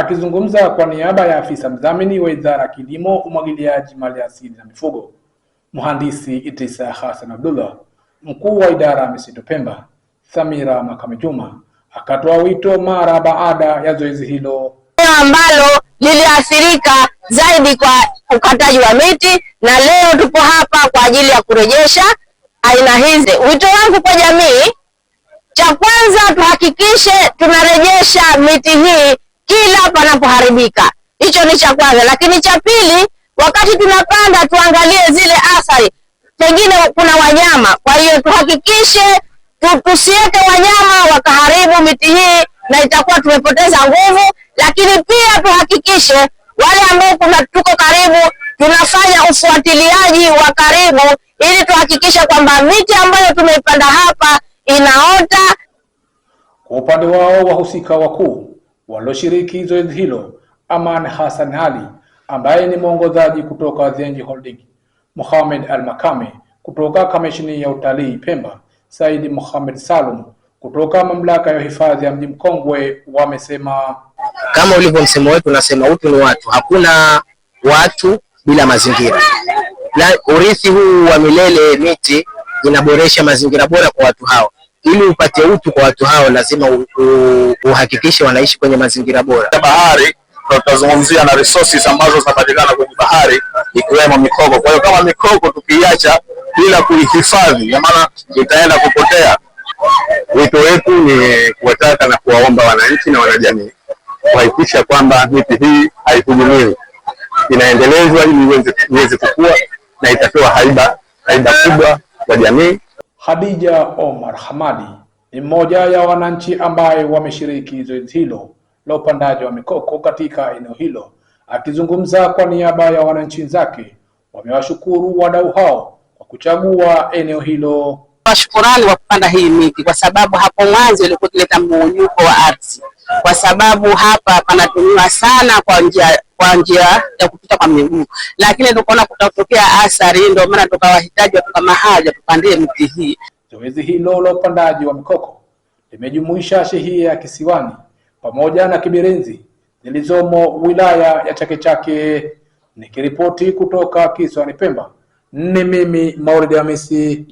Akizungumza kwa niaba ya afisa mdhamini wa Wizara ya Kilimo, Umwagiliaji, Maliasili na Mifugo, Mhandisi Idrisa Hassan Abdullah, mkuu wa idara ya misitu Pemba, Samira Makame Juma, akatoa wito mara baada ya zoezi hilo ambalo liliathirika zaidi kwa ukataji wa miti, na leo tupo hapa kwa ajili ya kurejesha aina hizi. Wito wangu kwa jamii, cha kwanza tuhakikishe tunarejesha miti hii kila panapoharibika. Hicho ni cha kwanza, lakini cha pili, wakati tunapanda tuangalie zile athari, pengine kuna wanyama. Kwa hiyo tuhakikishe tusiweke wanyama wakaharibu miti hii na itakuwa tumepoteza nguvu, lakini pia tuhakikishe wale ambao tuko karibu tunafanya ufuatiliaji wa karibu ili tuhakikishe kwamba miti ambayo tumeipanda hapa inaota. Kwa upande wao, wahusika wakuu walioshiriki zoezi hilo, Aman Hassan Ali ambaye ni mwongozaji kutoka Zenji Holding, Mohamed Al-Makame kutoka Kamisheni ya Utalii Pemba, Said Mohamed Salum kutoka Mamlaka ya Hifadhi ya Mji Mkongwe, wamesema kama ulivyo msemo wetu unasema utu ni watu, hakuna watu bila mazingira. Urithi huu wa milele, miti inaboresha mazingira bora kwa watu hao. Ili upate utu kwa watu hao, lazima uhakikishe wanaishi kwenye mazingira bora. Bahari tutazungumzia na resources ambazo zinapatikana kwenye bahari, ikiwemo mikoko. Kwa hiyo kama mikoko tukiacha bila kuihifadhi, maana itaenda kupotea. Wito wetu ni kuwataka na kuwaomba wananchi na wanajamii kuhakikisha kwamba miti hii haidhulumiwi, inaendelezwa ili iweze kukua na itapewa haiba kubwa kwa jamii. Khadija Omar Hamadi ni mmoja ya wananchi ambaye wameshiriki zoezi hilo la upandaji wa mikoko katika eneo hilo. Akizungumza kwa niaba ya wananchi wenzake, wamewashukuru wadau hao kwa kuchagua eneo hilo. Shukrani wa kupanda hii miti, kwa sababu hapo mwanzo ilikuwa kuleta mmonyoko wa ardhi, kwa sababu hapa panatumiwa sana kwa njia ya kupita kwa miguu, lakini tukaona kutatokea athari, ndio maana tukawahitaji watu kama haja tupandie miti hii. Zoezi hilo la upandaji wa mikoko limejumuisha shehia ya Kisiwani pamoja na Kiberenzi zilizomo wilaya ya Chake Chake. Nikiripoti kutoka Kisiwani Pemba, ni mimi Maulid Hamisi.